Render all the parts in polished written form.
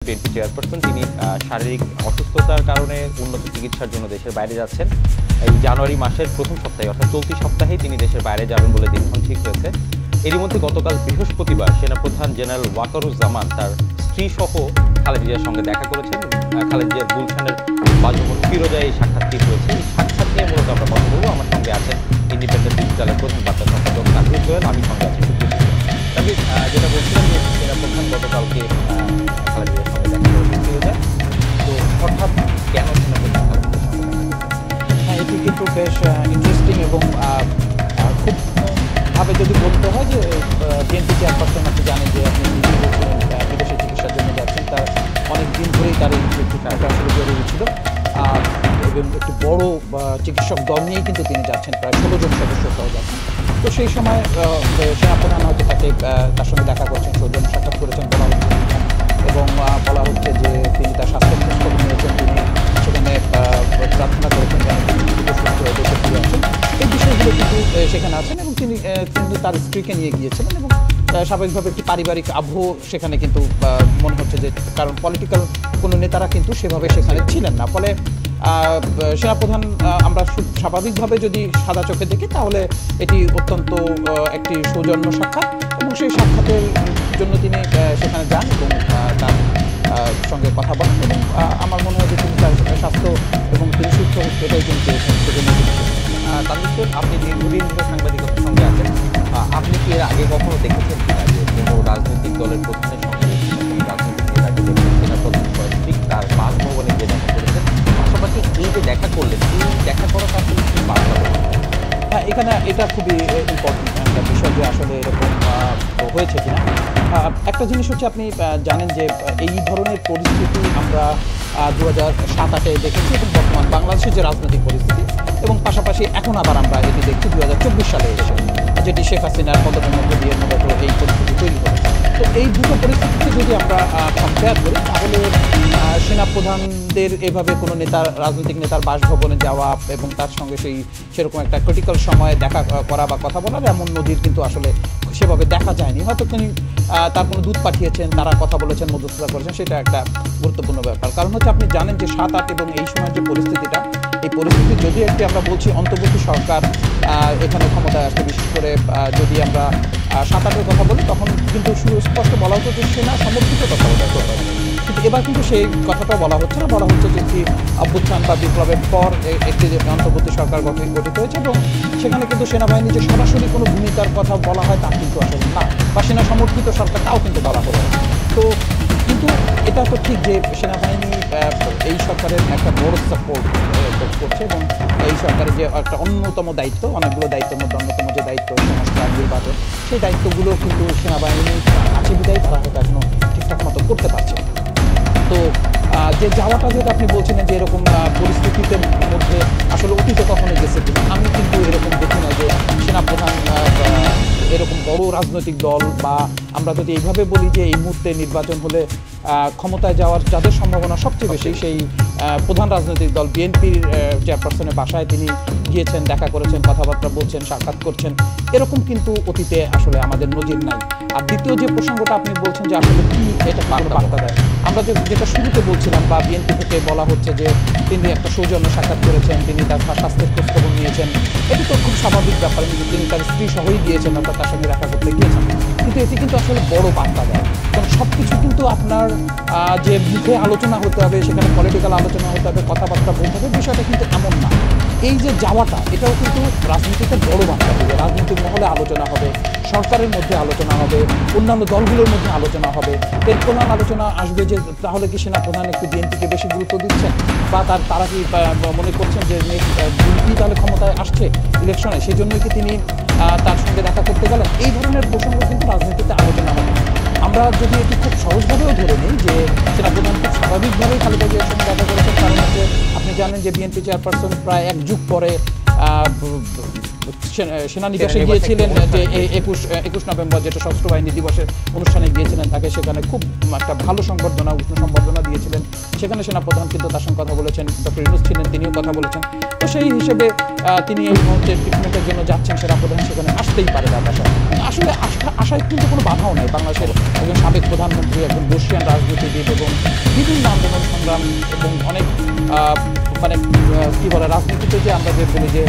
BNP chairperson, তিনি শারীরিক অসুস্থতার কারণে উন্নত চিকিৎসার জন্য দেশের বাইরে যাচ্ছেন। এই জানুয়ারি মাসের প্রথম সপ্তাহে অর্থাৎ চলতি সপ্তাহেই তিনি দেশের বাইরে যাবেন বলে দিনক্ষণ ঠিক হয়েছে। এরই মধ্যে গতকাল বৃহস্পতিবার সেনাপ্রধান জেনারেল ওয়াকারুজ্জামান তার স্ত্রী সহ খালেদা জিয়ার সঙ্গে দেখা করেছেন। খালেদা জিয়ার গুলশানের বাসভবন ফিরোজায় এই সাক্ষাৎটি হয়েছে। এই সাক্ষাৎ নিয়ে মূলত আমরা কথা বলবো। আমার সঙ্গে আছেন ইন্ডিপেন্ডেন্ট ডিজিটালের প্রধান বার্তা সম্পাদক তানভীর সোহেল, আমি সঙ্গে আছি তানভীর। যেটা বলছিলাম যে সেনাপ্রধান গতকালকে খালেদা জিয়ার সঙ্গে দেখা করেছেন ফিরোজায়, তো হঠাৎ কেন সেনাপ্রধান খালেদা জিয়ার সঙ্গে দেখা করেছেন? এটি কিন্তু বেশ ইন্টারেস্টিং এবং খুব ভাবে যদি বলতে হয় যে বিএনপি চেয়ারপারসন আপনি জানেন যে আপনি নিজেই বলছিলেন বিদেশে চিকিৎসার জন্য যাচ্ছেন, তার অনেক দিন ধরেই তার এই ট্রিটমেন্টটা আসলে জরুরি ছিল এবং একটি বড় চিকিৎসক দল নিয়েই কিন্তু তিনি যাচ্ছেন, প্রায় 16 জন সদস্য সহ যাচ্ছেন। তো সেই সময় সেনাপ্রধান হয়তো তার সঙ্গে দেখা করছেন, সৌজন্য সাক্ষাৎ করেছেন বলা হচ্ছে, এবং বলা হচ্ছে যে তিনি তার স্বাস্থ্যের খোঁজখবর নিয়েছেন, তিনি সেখানে প্রার্থনা করেছেন যেন তিনি সুস্থ হয়ে দেশে ফিরে আসেন। এই বিষয়গুলো কিন্তু সেখানে আছেন এবং তিনি তার স্ত্রীকে নিয়ে গিয়েছিলেন এবং স্বাভাবিকভাবে একটি পারিবারিক আবহ সেখানে কিন্তু মনে হচ্ছে যে, কারণ পলিটিক্যাল কোনো নেতারা কিন্তু সেভাবে সেখানে ছিলেন না। ফলে সেনাপ্রধান আমরা স্বাভাবিকভাবে যদি সাদা চোখে দেখি তাহলে এটি অত্যন্ত একটি সৌজন্য সাক্ষাৎ, এবং সেই সাক্ষাতের জন্য তিনি সেখানে যান এবং তার সঙ্গে কথা বলেন, এবং আমার মনে হয় যে তিনি তার স্বাস্থ্য এবং তিনি সুস্থ এটাই তিনি চেয়েছেন। সেজন্য তানভীর, আপনি দীর্ঘদিন ধরে সাংবাদিকতার সঙ্গে আছেন, আপনি কি এর আগে কখনো দেখেছেন কিনা যে কোনো রাজনৈতিক দলের প্রধানের সঙ্গে রাজনৈতিক নেতাকে দেখেছেন সেনাপ্রধান ঠিক তার বাসভবনে গিয়ে দেখা করেছেন? পাশাপাশি এই যে দেখা করলেন, এই দেখা করাটা আসলে কি বার্তা? হ্যাঁ, এখানে এটা খুবই ইম্পর্টেন্ট একটা বিষয় যে আসলে এরকম হয়েছে কিনা। একটা জিনিস হচ্ছে, আপনি জানেন যে এই ধরনের পরিস্থিতি আমরা 2007-8 দেখেছি, এবং বর্তমান বাংলাদেশের যে রাজনৈতিক পরিস্থিতি, এবং পাশাপাশি এখন আবার আমরা এটি দেখছি 2024 সালে এসে, যেটি শেখ হাসিনার পতনের মধ্যে দিয়ে মূলত এই পরিস্থিতি তৈরি হয়েছে। তো এই দুটো পরিস্থিতিকে যদি আমরা কম্পেয়ার করি তাহলে সেনাপ্রধানদের এভাবে কোনো রাজনৈতিক নেতার বাসভবনে যাওয়া এবং তার সঙ্গে সেরকম একটা ক্রিটিক্যাল সময়ে দেখা করা বা কথা বলার এমন নজির কিন্তু আসলে সেভাবে দেখা যায়নি। হয়তো তিনি তার কোনো দূত পাঠিয়েছেন, তারা কথা বলেছেন, মধ্যস্থতা করেছেন, সেটা একটা গুরুত্বপূর্ণ ব্যাপার। কারণ হচ্ছে আপনি জানেন যে 7-8 এবং এই সময়ের যে পরিস্থিতিটা, এই পরিস্থিতি যদি একটি আমরা বলছি অন্তর্বর্তী সরকার এখানে ক্ষমতায় আসতে, বিশেষ করে যদি আমরা 7-8-এর কথা বলি, তখন কিন্তু সুস্পষ্ট বলা হতো যে সেনা সমর্থিত তত্ত্বাবধায়ক সরকার। কিন্তু এবার কিন্তু সেই কথাটা বলা হচ্ছে না, বলা হচ্ছে যে একটি অভ্যুত্থান বা বিপ্লবের পর একটি অন্তর্বর্তী সরকার গঠিত হয়েছে, এবং সেখানে কিন্তু সেনাবাহিনী যে সরাসরি কোনো ভূমিকার কথা বলা হয় তা কিন্তু আসলে না, বা সেনা সমর্থিত সরকার তাও কিন্তু বলা হলো। তো কিন্তু এটা তো ঠিক যে সেনাবাহিনী এই সরকারের একটা বড় সাপোর্ট করছে, এবং এই সরকারের যে একটা অন্যতম দায়িত্ব, অনেকগুলো দায়িত্বের মধ্যে অন্যতম যে দায়িত্ব সংস্কার, নির্বাচন, সেই দায়িত্বগুলো কিন্তু সেনাবাহিনী আছে বিদায় তারা হয়তো এখনো ঠিকঠাক মতো করতে পারছে। তো যে যাওয়াটা যেটা আপনি বলছিলেন যে এরকম পরিস্থিতিতে মধ্যে আসলে অতীতে কখনো গেছে কিনা, আমি কিন্তু এরকম দেখি না যে সেনাপ্রধান এরকম বড় রাজনৈতিক দল, বা আমরা যদি এইভাবে বলি যে এই মুহূর্তে নির্বাচন হলে ক্ষমতায় যাওয়ার যাদের সম্ভাবনা সবচেয়ে বেশি, সেই প্রধান রাজনৈতিক দল বিএনপির চেয়ারপারসনের বাসায় তিনি গিয়েছেন, দেখা করেছেন, কথাবার্তা বলছেন, সাক্ষাৎ করছেন, এরকম কিন্তু অতীতে আসলে আমাদের নজির নাই। আর দ্বিতীয় যে প্রসঙ্গটা আপনি বলছেন যে আসলে কি এটা বার্তা দেয়, আমরা যেটা শুরুতে বলছিলাম, বা বিএনপি থেকে বলা হচ্ছে যে তিনি একটা সৌজন্য সাক্ষাৎ করেছেন, তিনি তার স্বাস্থ্যের খোঁজখবর নিয়েছেন, এটি তো খুব স্বাভাবিক ব্যাপার, তিনি তার স্ত্রী সহই গিয়েছেন, অর্থাৎ তার সঙ্গে দেখা করতে গিয়েছেন। কিন্তু এটি কিন্তু আসলে বড় বার্তা দেয়, কারণ সব কিছু কিন্তু আপনার যে মুখে আলোচনা হতে হবে, সেখানে পলিটিক্যাল আলোচনা হতে হবে, কথাবার্তা বলতে হবে, বিষয়টা কিন্তু এমন না। এই যে যাওয়াটা, এটাও কিন্তু রাজনীতিতে বড় বার্তা দেবে, রাজনৈতিক মহলে আলোচনা হবে, সরকারের মধ্যে আলোচনা হবে, অন্যান্য দলগুলোর মধ্যে আলোচনা হবে। এর প্রধান আলোচনা আসবে যে তাহলে কি সেনাপ্রধান একটু বিএনপিকে বেশি গুরুত্ব দিচ্ছেন, বা তারা কি মনে করছেন যে বিএনপি তাহলে ক্ষমতায় আসছে ইলেকশনে, সেই জন্যই কি তিনি তার সঙ্গে দেখা করতে গেলেন। এই ধরনের প্রসঙ্গ কিন্তু রাজনীতিতে আলোচনা হবে। আমরা যদি এটি খুব সহজভাবেও ধরে নিই যে সেনাপ্রধান খুব স্বাভাবিকভাবেই খালেদা জিয়ার সঙ্গে দেখা করেছেন, কারণ হচ্ছে আপনি জানেন যে বিএনপি চেয়ারপারসন প্রায় 1 যুগ পরে সেনানিবাসে গিয়েছিলেন যে 21 নভেম্বর, যেটা সশস্ত্র বাহিনী দিবসের অনুষ্ঠানে গিয়েছিলেন, তাকে সেখানে খুব একটা ভালো সংবর্ধনা, উষ্ণ সংবর্ধনা দিয়েছিলেন। সেখানে সেনাপ্রধান কিন্তু তার সঙ্গে কথা বলেছেন, ডক্টর ইউনূস ছিলেন, তিনিও কথা বলেছেন। তো সেই হিসেবে তিনি এই মুহূর্তে ট্রিটমেন্টের জন্য যাচ্ছেন, সেনাপ্রধান সেখানে আসতেই পারে তার বাসায়। আসলে আশায় কিন্তু কোনো বাধাও নেই। বাংলাদেশের একজন সাবেক প্রধানমন্ত্রী, একজন বর্ষিয়ান রাজনীতিবিদ এবং বিভিন্ন আন্দোলন সংগ্রাম এবং অনেক মানে কি বলে, রাজনীতিতে যে আমরা যে বলি যে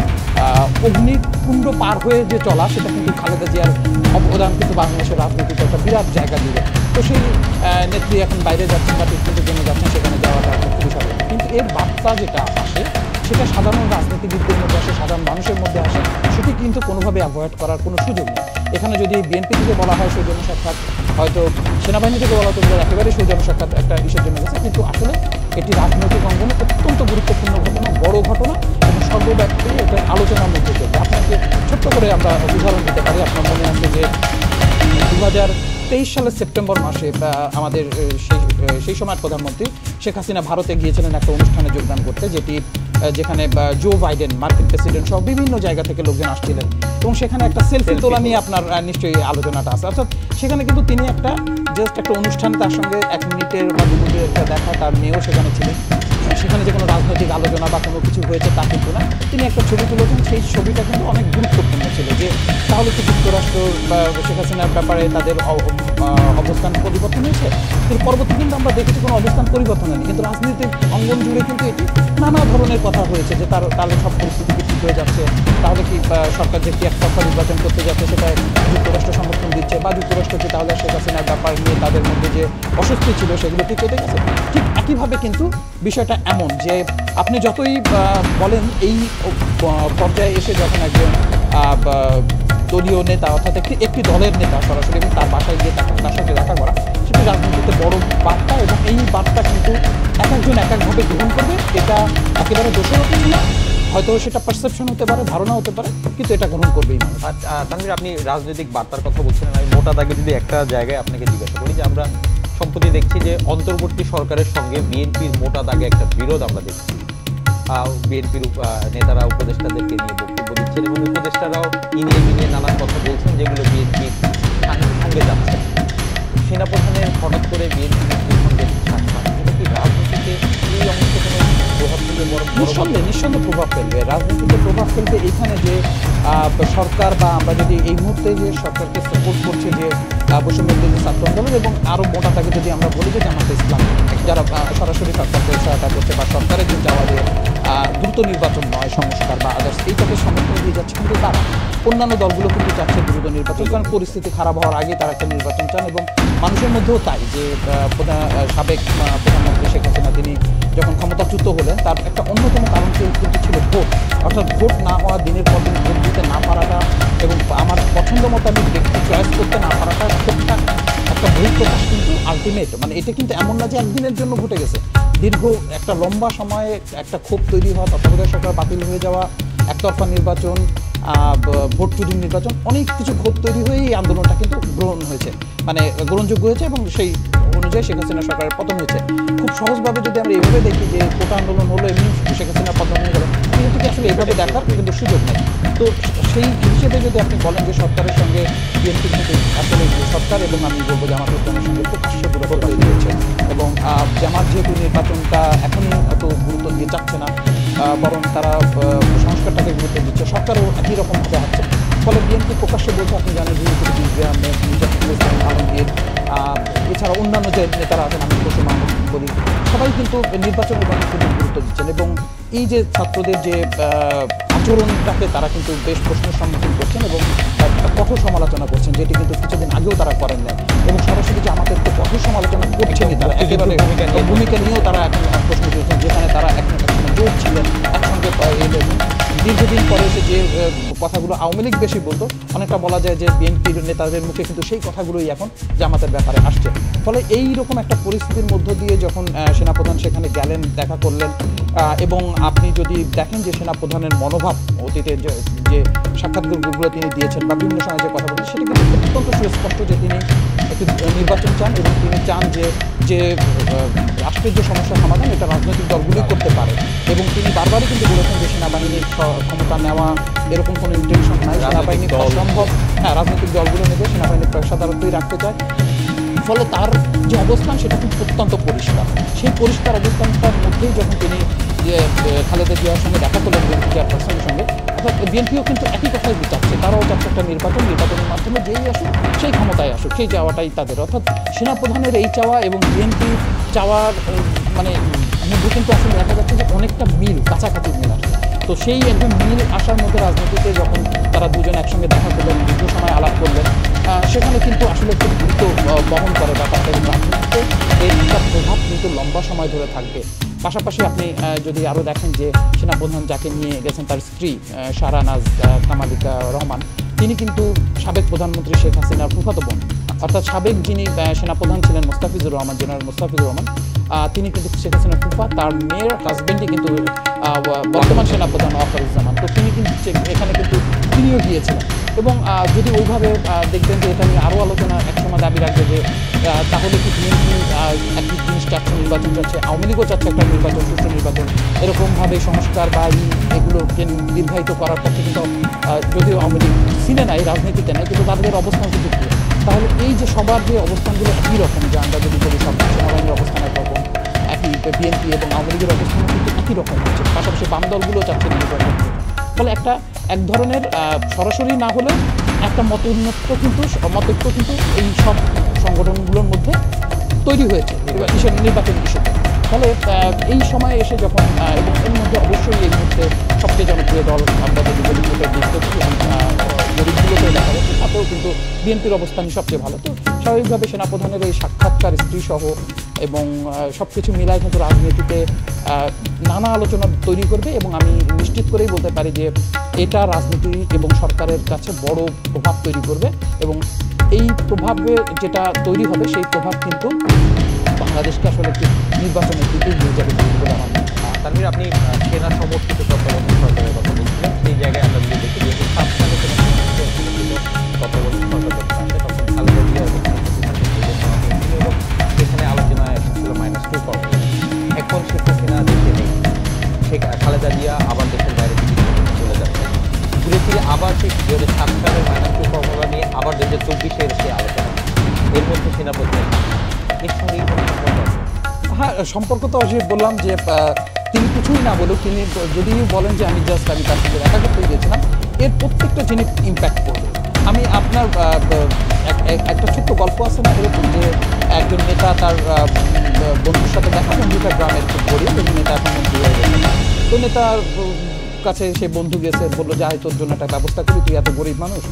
অগ্নিকুণ্ড পার হয়ে যে চলা, সেটা কিন্তু খালেদা জিয়ার অবদান কিন্তু বাংলাদেশের রাজনীতিতে একটা বিরাট জায়গা দিবে। তো সেই নেত্রী এখন বাইরে যাচ্ছেন বা ট্রিটমেন্টের জন্য যাচ্ছেন, সেখানে যাওয়াটা খুবই স্বাভাবিক। কিন্তু এর বার্তা যেটা আসে, সেটা সাধারণ রাজনীতিবিদদের মধ্যে আসে, সাধারণ মানুষের মধ্যে আসে, সেটি কিন্তু কোনোভাবে অ্যাভয়েড করার কোনো সুযোগ নেই। এখানে যদি বিএনপি থেকে বলা হয় সৌজন্য সাক্ষাৎ, হয়তো সেনাবাহিনী থেকে বলা হতো একেবারে সৌজন্য সাক্ষাৎ একটা ইস্যুর জন্য গেছে, কিন্তু আসলে এটি রাজনৈতিক অঙ্গনে অত্যন্ত গুরুত্বপূর্ণ ঘটনা, বড় ঘটনা এবং সর্বব্যাপী এটা আলোচনার মধ্যে চলবে। আপনাকে ছোট্ট করে আমরা উদাহরণ দিতে পারি। আপনার মনে আছে যে 2023 সালের সেপ্টেম্বর মাসে আমাদের সেই সময়ের প্রধানমন্ত্রী শেখ হাসিনা ভারতে গিয়েছিলেন একটা অনুষ্ঠানে যোগদান করতে, যেখানে জো বাইডেন মার্কিন প্রেসিডেন্ট সহ বিভিন্ন জায়গা থেকে লোকজন আসছিলেন এবং সেখানে একটা সেলফি তোলা নিয়ে আপনার নিশ্চয়ই আলোচনাটা আছে। অর্থাৎ সেখানে কিন্তু তিনি জাস্ট একটা অনুষ্ঠান, তার সঙ্গে 1 মিনিটের বা 2 মিনিটের একটা দেখা, তার মেয়েও সেখানে ছিলেন। সেখানে যে কোনো রাজনৈতিক আলোচনা বা কোনো কিছু হয়েছে তা কিন্তু না, তিনি একটা ছবি তুলেছেন। সেই ছবিটা কিন্তু অনেক গুরুত্বপূর্ণ ছিল, যে তাহলে কি যুক্তরাষ্ট্র বা শেখ হাসিনার ব্যাপারে তাদের অবস্থান পরিবর্তন হয়েছে? কিন্তু পরবর্তী কিন্তু আমরা দেখেছি কোনো অবস্থান পরিবর্তন হয়নি, কিন্তু রাজনীতির অঙ্গন জুড়ে কিন্তু এটি নানা ধরনের কথা হয়েছে যে তাহলে সব পরিস্থিতি কি ঠিক হয়ে যাচ্ছে, তাহলে কি সরকার যে কি একতরফা নির্বাচন করতে যাচ্ছে সেটা যুক্তরাষ্ট্র সমর্থন দিচ্ছে, বা যুক্তরাষ্ট্র কি তাহলে শেখ হাসিনার ব্যাপার নিয়ে তাদের মধ্যে যে অস্বস্তি ছিল সেগুলো ঠিক হতে গেছে। ঠিক একইভাবে কিন্তু বিষয়টা এমন যে আপনি যতই বলেন এই পর্যায়ে এসে যখন একজন দলীয় নেতা, অর্থাৎ একটি দলের নেতা সরাসরি এবং তার বাসায় গিয়ে তার সঙ্গে দেখা করা, সেটি রাজনীতিতে বড় বার্তা এবং এই বার্তা কিন্তু একজন এক একভাবে গ্রহণ করবে। এটা একেবারে দোষের কিছু না, হয়তো সেটা পারসেপশন হতে পারে, ধারণা হতে পারে, কিন্তু এটা গ্রহণ করবেই মানুষ। তানভীর, আপনি রাজনৈতিক বার্তার কথা বলছিলেন, আমি মোটা দাগে যদি একটা জায়গায় আপনাকে জিজ্ঞাসা করি, যে আমরা সম্প্রতি দেখছি যে অন্তর্বর্তী সরকারের সঙ্গে বিএনপির মোটা দাগে একটা বিরোধ আমরা দেখছি। বিএনপির নেতারা উপদেষ্টাদেরকে নিয়ে বক্তব্য দিচ্ছেন এবং উপদেষ্টারাও ইনিয়ে নানান কথা বলছেন যেগুলো বিএনপির সঙ্গে যাচ্ছে। সেনাপ্রধানের হঠাৎ করে বিএনপির সঙ্গে সাক্ষাৎ, এটা কি রাজনীতিতে এই অংশে কোনো প্রভাব ফেলবে? নিঃসন্দেহে প্রভাব ফেলবে, রাজনীতিতে প্রভাব ফেলবে। এইখানে যে সরকার বা আমরা যদি এই মুহূর্তে যে সরকারকে সাপোর্ট করছে, যে বৈষম্যবিরোধী ছাত্র আন্দোলন এবং আরও মোটা তাকে যদি আমরা বলি যে জামাতে ইসলাম, যারা সরাসরি সরকারকে সহায়তা করছে বা সরকারের যে চাওয়া যে দ্রুত নির্বাচন নয়, সংস্কার বা আদার্স, এইটাকে সমর্থন দিয়ে যাচ্ছে। কিন্তু তারা অন্যান্য দলগুলো কিন্তু চাচ্ছে দ্রুত নির্বাচন, কারণ পরিস্থিতি খারাপ হওয়ার আগে তারা একটা নির্বাচন চান। এবং মানুষের মধ্যেও তাই, যে সাবেক প্রধানমন্ত্রী শেখ হাসিনা তিনি যখন ক্ষমতাচ্যুত হলেন, তার একটা অন্যতম কারণ কিন্তু ছিল ভোট, অর্থাৎ ভোট না হওয়া, দিনের পর দিন ভোট দিতে না পারাটা এবং আমার পছন্দ মতো আমি ব্যক্তি চয়েস করতে না পারাটা, ভোটটা একটা বহিঃপ্রকাশ কিন্তু আলটিমেট, মানে এটা কিন্তু এমন না যে একদিনের জন্য ঘটে গেছে। দীর্ঘ একটা লম্বা সময়ে একটা ক্ষোভ তৈরি হওয়া, তত্ত্বাবধায়ক সরকার বাতিল হয়ে যাওয়া, একতরফা নির্বাচন, ভোট চুরির নির্বাচন, অনেক কিছু ক্ষোভ তৈরি হয়ে এই আন্দোলনটা কিন্তু গ্রহণযোগ্য হয়েছে এবং সেই অনুযায়ী শেখ হাসিনা সরকারের পতন হয়েছে। খুব সহজভাবে যদি আমরা এইভাবে দেখি যে কোটা আন্দোলন হলো এমনি শেখ হাসিনা পতন হয়ে গেল, কিন্তু আসলে এইভাবে দেখার কিন্তু সুযোগ নেই। তো সেই হিসেবে যদি আপনি বলেন যে সরকারের সঙ্গে বিএনপি কিন্তু আসলে সরকার এবং আমি বলবো জামাত ইসলামের সঙ্গে প্রকাশ্য দূরত্ব তৈরি হয়েছে এবং জামাত যেহেতু নির্বাচনটা এখনই এত গুরুত্ব দিয়ে চাচ্ছে না, বরং তারা সংস্কারটাকে গুরুত্ব দিচ্ছে, সরকারও একই রকমভাবে হচ্ছে। ফলে বিএনপি প্রকাশ্যে বলছে, আপনি জানেন আলমগীর, এছাড়া অন্যান্য যে নেতারা আছেন, আমি বসু মাহমুদ বলি, সবাই কিন্তু নির্বাচনের ব্যাপারে খুব গুরুত্ব দিচ্ছেন এবং এই যে ছাত্রদের যে আচরণটাকে তারা কিন্তু বেশ প্রশ্নের সম্মুখীন করছেন এবং কঠোর সমালোচনা করছেন, যেটি কিন্তু কিছুদিন আগেও তারা করেন না। এবং সরাসরি যে আমাদের তো কঠোর সমালোচনা করছেনই, তারা একেবারে ভূমিকা নিয়েও তারা এখন প্রশ্ন তুলছেন, যেখানে তারা একসঙ্গে জোট ছিলেন, একসঙ্গে দীর্ঘদিন পরে এসে যে কথাগুলো আওয়ামী লীগ বেশি বলতো, অনেকটা বলা যায় যে বিএনপির নেতাদের মুখে কিন্তু সেই কথাগুলোই এখন জামাতের ব্যাপারে আসছে। ফলে এই রকম একটা পরিস্থিতির মধ্য দিয়ে যখন সেনাপ্রধান সেখানে গেলেন, দেখা করলেন, এবং আপনি যদি দেখেন যে সেনাপ্রধানের মনোভাব অতীতে যে সাক্ষাৎকারগুলো তিনি দিয়েছেন বা বিভিন্ন সময় যে কথা বলছেন, সেটা কিন্তু অত্যন্ত সুস্পষ্ট যে তিনি একটি নির্বাচন চান এবং তিনি চান যে যে রাষ্ট্রের যে সমস্যার সমাধান এটা রাজনৈতিক দলগুলোই করতে পারে, এবং তিনি বারবারই কিন্তু বলেছেন যে সেনাবাহিনীর ক্ষমতা নেওয়া এরকম কোনো ইন্টেনশন নাই। সেনাবাহিনী সম্ভব রাজনৈতিক দলগুলো নেবে, সেনাবাহিনীর পেশাদারত্বই রাখতে চায়। ফলে তার যে অবস্থান সেটা কিন্তু অত্যন্ত পরিষ্কার। সেই পরিষ্কার অবস্থানটার মধ্যেই যখন তিনি খালেদা জিয়ার সঙ্গে দেখা করলেন বিএনপি চেয়ারপারসনের সঙ্গে, অর্থাৎ বিএনপিও কিন্তু একই কথাই চাচ্ছে, তারাও চাচ্ছে একটা নির্বাচনের মাধ্যমে যেই আসুক সেই ক্ষমতায় আসুক, সেই চাওয়াটাই তাদের। অর্থাৎ সেনাপ্রধানের এই চাওয়া এবং বিএনপি চাওয়ার মানে মধ্যে কিন্তু আসলে দেখা যাচ্ছে যে অনেকটা মিল, কাছাকাছি মিল আসে। তো সেই একদম মিল আসার মধ্যে রাজনীতিতে যখন তারা দুজন একসঙ্গে দেখা করলেন, দীর্ঘ সময় আলাপ করলেন, সেখানে কিন্তু আসলে খুব গুরুত্ব বহন করে ব্যাপারটা, এবং রাজনীতিতে এর একটা প্রভাব কিন্তু লম্বা সময় ধরে থাকবে। পাশাপাশি আপনি যদি আরও দেখেন যে সেনাপ্রধান যাকে নিয়ে গেছেন তার স্ত্রী শাহরানাজ কামালিকা রহমান, তিনি কিন্তু সাবেক প্রধানমন্ত্রী শেখ হাসিনার ফুফাতো বোন। অর্থাৎ সাবেক যিনি সেনাপ্রধান ছিলেন মোস্তাফিজুর রহমান, জেনারেল মোস্তাফিজুর রহমান, তিনি কিন্তু শেখ হাসিনার ফুফা, তার মেয়ের হাজব্যান্ডই কিন্তু বর্তমান সেনাপ্রধান ওয়াকারুজ্জামান। তো তিনি কিন্তু এখানে কিন্তু তিনিও গিয়েছিলেন, এবং যদি ওইভাবে দেখবেন যে এটা নিয়ে আরও আলোচনা একসময় দাবি রাখবে যে তাহলে কি বিএনপি একই জিনিস চাচ্ছে, নির্বাচন চাচ্ছে, আওয়ামী লীগও চাচ্ছে একটা নির্বাচন, সুষ্ঠু নির্বাচন, এরকমভাবে সংস্কার বা এগুলোকে দীর্ঘায়িত করার পক্ষে কিন্তু যদিও আওয়ামী লীগ সিনে নাই, রাজনীতিতে নাই, কিন্তু তাদের অবস্থান কিন্তু প্রিয়। তাহলে এই যে সবার যে অবস্থানগুলো একই রকম, যে আমরা যদি বলি সব সেনাবাহিনীর অবস্থান একরকম, একই বিএনপি এবং আওয়ামী লীগের অবস্থান কিন্তু একই রকম হচ্ছে, পাশাপাশি বাম দলগুলো চাচ্ছে নির্বাচন। ফলে এক ধরনের সরাসরি না হলে একটা মতৈক্য কিন্তু এই সব সংগঠনগুলোর মধ্যে তৈরি হয়েছে নির্বাচন ইস্যুতে। ফলে এই সময়ে এসে যখন এবং এর মধ্যে অবশ্যই এই মুহূর্তে সবচেয়ে জনপ্রিয় দল আমরা যদি বলি ভোটের দিক থেকে গরিবগুলোতে দেখা যাচ্ছে, তাতেও কিন্তু বিএনপির অবস্থানই সবচেয়ে ভালো। তো স্বাভাবিকভাবে সেনাপ্রধানের এই সাক্ষাৎকার স্ত্রীসহ এবং সব কিছু মিলায় কিন্তু রাজনীতিতে নানা আলোচনা তৈরি করবে, এবং আমি নিশ্চিত করেই বলতে পারি যে এটা রাজনীতি এবং সরকারের কাছে বড় প্রভাব তৈরি করবে, এবং এই প্রভাবে যেটা তৈরি হবে সেই প্রভাব কিন্তু বাংলাদেশকে আসলে একটি নির্বাচনের দিকে নিয়ে যাবে বলে আমার মনে হয়। তানভীর, আপনি সেনা সমর্থিত তত্ত্বাবধায়ক সরকারের কথা বলছিলেন, সেই জায়গায় আমরা যদি দেখি 2007 সালে তত্ত্বাবধায়ক সরকার যখন আসে তখন খালেদা জিয়া এবং এবং সেখানে আলোচনায় ছিল -2 ফর্মুলা। এখন শেখ হাসিনা দেশে নেই, খালেদা জিয়া আবার দেশের বাইরে চলে যাচ্ছে, ঘুরে ফিরে আবার সেই 2007 সালের -2 ফর্মুলা নিয়ে আবার 2024-এর সে আলোচনা, এর মধ্যে সেনাপ্রধান এর সঙ্গে কোনো সম্পর্ক আছে? হ্যাঁ, সম্পর্ক তো অবশ্যই বললাম যে তিনি কিছুই না বলুক, তিনি যদি বলেন যে আমি তার সঙ্গে দেখা করতে গিয়েছিলাম, এর প্রত্যেকটা জিনিস ইম্প্যাক্ট করবে। আমি আপনার একটা ছোট্ট গল্প আছে না এরকম, যে একজন নেতা তার বন্ধুর সাথে দেখা, বন্ধুটা গ্রামের খুব গরিব এবং নেতা এখন মন্ত্রী হয়ে গেছে। তো নেতার কাছে সে বন্ধু গেছে, বললো যে তোর জন্য একটা ব্যবস্থা করি, তুই এত গরিব মানুষ,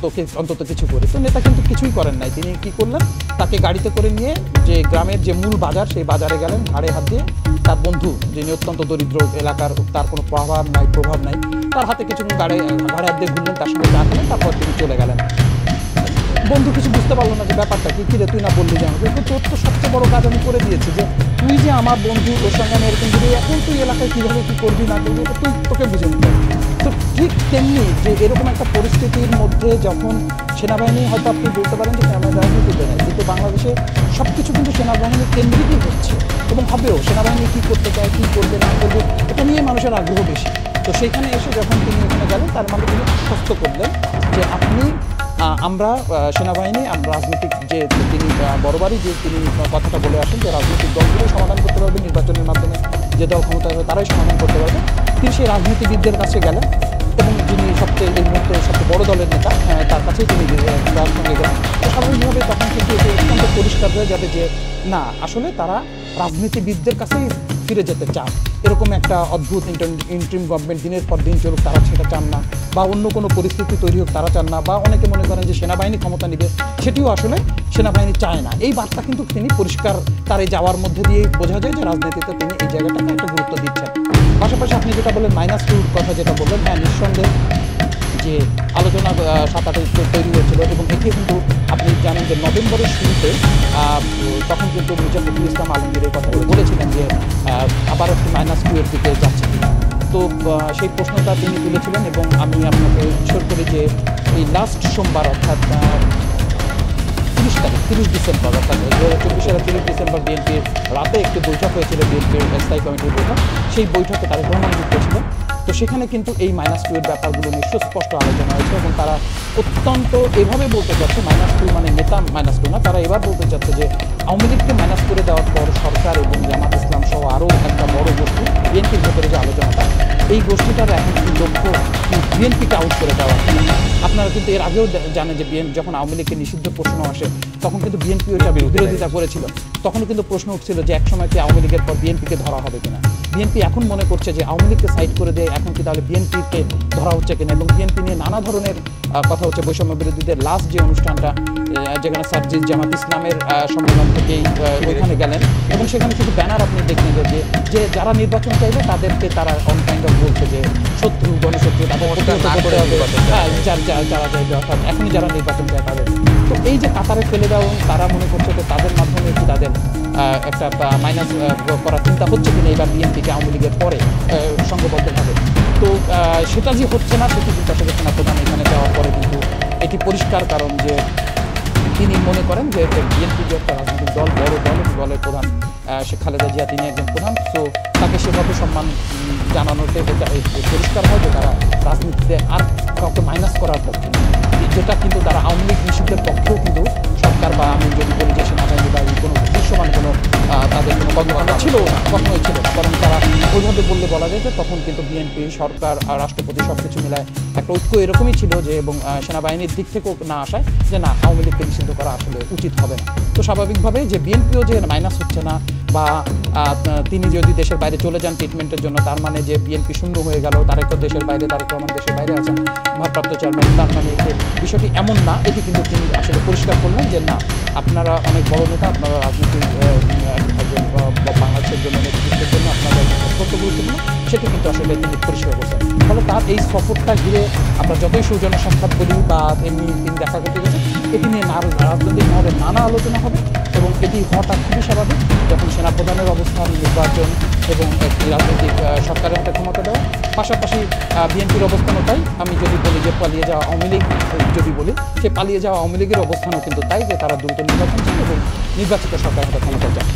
তোকে অন্তত কিছু করি। তো নেতা কিন্তু কিছুই করেন নাই, তিনি কি করলেন, তাকে গাড়িতে করে নিয়ে যে গ্রামের যে মূল বাজার সেই বাজারে গেলেন, ঘাড়ে হাত দিয়ে তার বন্ধু যিনি অত্যন্ত দরিদ্র এলাকার, তার কোনো প্রভাব নাই, তার হাতে কিছু ঘাড়ে হাত দিয়ে ঘুরলেন, তার সঙ্গে চা খেলেন, তারপর তিনি চলে গেলেন। বন্ধু কিছু বুঝতে পারলো না যে ব্যাপারটা কি, কিরে তুই না বললি যে আমাকে, তো তোর তো সবচেয়ে বড় কাজ আমি করে দিয়েছি, যে তুই যে আমার বন্ধু, তোর সঙ্গে আমি এরকম যদি এখন তুই এলাকায় কীভাবে কী করবি না করবি এটা তোকে বুঝে নিতে হবে। তো ঠিক তেমনি যে এরকম একটা পরিস্থিতির মধ্যে যখন সেনাবাহিনী, হয়তো আপনি বলতে পারেন যে সেনাবাহিনী রাজনীতিতে নেয়, কিন্তু বাংলাদেশে সব কিছু কিন্তু সেনাবাহিনী কেন্দ্রিকই হচ্ছে এবং হবেও। সেনাবাহিনী কী করতে চায়, কী করবে না করবে, এটা নিয়ে মানুষের আগ্রহ বেশি। তো সেইখানে এসে যখন তিনি এখানে গেলেন, তার মানে তিনি আশ্বস্ত করলেন যে আমরা সেনাবাহিনী, আমরা রাজনৈতিক যে তিনি বরাবরই যে তিনি কথাটা বলে আসেন যে রাজনৈতিক দলগুলো সমাধান করতে পারবে, নির্বাচনের মাধ্যমে যে দল ক্ষমতায় হবে তারাই সমাধান করতে পারবে। তিনি সেই রাজনীতিবিদদের কাছে গেলেন, এবং যিনি সবচেয়ে এই মুহূর্তে সবচেয়ে বড় দলের নেতা, তার কাছেই তিনি তার সঙ্গে গেলেন। তো স্বাভাবিকভাবে তখন কিন্তু এটি অত্যন্ত পরিষ্কার হয়ে যাবে যে না, আসলে তারা রাজনীতিবিদদের কাছেই ফিরে যেতে চান। এরকম একটা অদ্ভুত ইন্টারিম গভর্নমেন্ট দিনের পর দিন চলুক, তারা সেটা চান না, বা অন্য কোনো পরিস্থিতি তৈরি হোক তারা চান না, বা অনেকে মনে করেন যে সেনাবাহিনী ক্ষমতা নেবে, সেটিও আসলে সেনাবাহিনী চায় না। এই বার্তা কিন্তু তিনি পরিষ্কার তার এই যাওয়ার মধ্যে দিয়েই বোঝা যায় যে রাজনীতিতে তিনি এই জায়গাটাকে একটা গুরুত্ব দিচ্ছেন। পাশাপাশি আপনি যেটা বললেন -2 কথা যেটা বললেন, হ্যাঁ নিঃসন্দেহে যে আলোচনা 7-8 তৈরি হয়েছিল, এবং এটি কিন্তু আপনি জানেন যে নভেম্বরের শুরুতে তখন কিন্তু মির্জা ফখরুল ইসলাম আলমগীরের কথা বলেছিলেন যে আবার একটি -2 এর দিকে যাচ্ছে কিনা। তো সেই প্রশ্নটা তিনি তুলেছিলেন, এবং আমি আপনাকে ঈশ্বর করি যে এই লাস্ট সোমবার, অর্থাৎ 30 তারিখ 30 ডিসেম্বর, অর্থাৎ 2024 সালের 30 ডিসেম্বর বিএনপির রাতে একটি বৈঠক হয়েছিল, বিএনপির স্থায়ী কমিটির বৈঠক। সেই বৈঠকে তারা ভ্রমণযুক্ত ছিলেন। তো সেখানে কিন্তু এই -2 এর ব্যাপারগুলো নিয়ে সুস্পষ্ট আলোচনা হয়েছে এবং তারা অত্যন্ত এভাবে বলতে চাচ্ছে -2 মানে নেতা -2 না, তারা এবার বলতে চাচ্ছে যে আওয়ামী লীগকে মাইনাস করে দেওয়ার পর সরকার এবং জামাত ইসলাম সহ আরও একটা বড় গোষ্ঠী বিএনপির ভেতরে যে আলোচনাটা, এই গোষ্ঠীটার এখন কি লক্ষ্য বিএনপিকে আউট করে দেওয়া। আপনারা কিন্তু এর আগেও জানেন যে যখন আওয়ামী লীগকে নিষিদ্ধ প্রশ্ন আসে তখন কিন্তু বিএনপি ওইটা বিরোধিতা করেছিল। তখনও কিন্তু প্রশ্ন উঠছিল যে একসময় কি আওয়ামী লীগের পর বিএনপিকে ধরা হবে কিনা। বিএনপি এখন মনে করছে যে আওয়ামী লীগকে সাইড করে দিয়ে এখন কি তাহলে বিএনপিকে ধরা হচ্ছে কিনা, এবং বিএনপি নিয়ে নানা ধরনের কথা হচ্ছে। বৈষম্য বিরোধীদের লাস্ট যে অনুষ্ঠানটা, যেখানে সার্জিস জামাত ইসলামের সম্মেলন থেকেই ওইখানে গেলেন এবং সেখানে কিছু ব্যানার আপনি দেখলেন যে যারা নির্বাচন চাইবে তাদেরকে তারা অন কাইন্ড অফ বলছে যে শত্রু গণশত্রু তাদের করতে হবে, যারা চাইবে, অর্থাৎ এখনই যারা নির্বাচন চায় তাদের। তো এই যে কাতারে ফেলে দেওয়া, তারা মনে করছে যে তাদের মাধ্যমে কি তাদের একটা মাইনাস করার চিন্তা হচ্ছে কিনা এবার বিএনপিকে আওয়ামী লীগের পরে সংঘবদ্ধভাবে। তো সেটা যে হচ্ছে না সেটি কিন্তু আসলে সেনা প্রধান এখানে যাওয়ার পরে কিন্তু এটি পরিষ্কার, কারণ যে তিনি মনে করেন যে বিএনপি যে একটা রাজনৈতিক দল, বড় দল, দলের প্রধান শেখ খালেদা জিয়া তিনি একজন প্রধান, তো তাকে সেভাবে সম্মান জানানোতে এটা পরিষ্কার হয় যে তারা রাজনীতিতে আর কাউকে মাইনাস করার পক্ষে, যেটা কিন্তু তারা আওয়ামী লীগ নিষিদ্ধের পক্ষেও কিন্তু সরকার বা আমি যদি বলি যে সেনাবাহিনী বা কোনো দৃশ্যমান কোনো তাদের কোনো কর্মকাণ্ড ছিল না, কখনোই ছিল না। বরং তারা ওইভাবে বললে বলা যায় যে তখন কিন্তু বিএনপি সরকার আর রাষ্ট্রপতি সব কিছু মিলায় একটা ঐক্য এরকমই ছিল যে, এবং সেনাবাহিনীর দিক থেকেও না আসায় যে না আওয়ামী লীগকে নিষিদ্ধ করা আসলে উচিত হবে না। তো স্বাভাবিকভাবে যে বিএনপিও যে মাইনাস হচ্ছে না বা তিনি যদি দেশের বাইরে চলে যান ট্রিটমেন্টের জন্য, তার মানে যে বিএনপি শূন্য হয়ে গেল, তারেক দেশের বাইরে, তারেক রহমান দেশের বাইরে আছেন ভারপ্রাপ্ত চেয়ারম্যান, তার মানে যে বিষয়টি এমন না, এটি কিন্তু তিনি আসলে পরিষ্কার করলেন যে না আপনারা অনেক বড় নেতা, আপনারা রাজনীতির বাংলাদেশের জন্য নেতৃত্বের জন্য আপনাদের অত্যন্ত গুরুত্বপূর্ণ, সেটি কিন্তু আসলে তিনি পরিষ্কার করছেন। ফলে তার এই সফরটা ঘিরে আমরা যতই সৌজন্য সাক্ষাৎ করি বা এমনি তিনি দেখা করতে গেছেন, এটি নিয়ে রাজনৈতিক মহলে নানা আলোচনা হবে এবং এটি হওয়াটা খুবই স্বাভাবিক যখন সেনাপ্রধানের অবস্থান, নির্বাচন এবং একটি রাজনৈতিক সরকারের হাতে ক্ষমতা দেওয়া, পাশাপাশি বিএনপির অবস্থানও তাই। আমি যদি বলি যে পালিয়ে যাওয়া আওয়ামী লীগ, যদি বলি সে পালিয়ে যাওয়া আওয়ামী লীগের অবস্থানও কিন্তু তাই যে তারা দ্রুত নির্বাচন চায় এবং নির্বাচিত সরকারের হাতে ক্ষমতা চায়।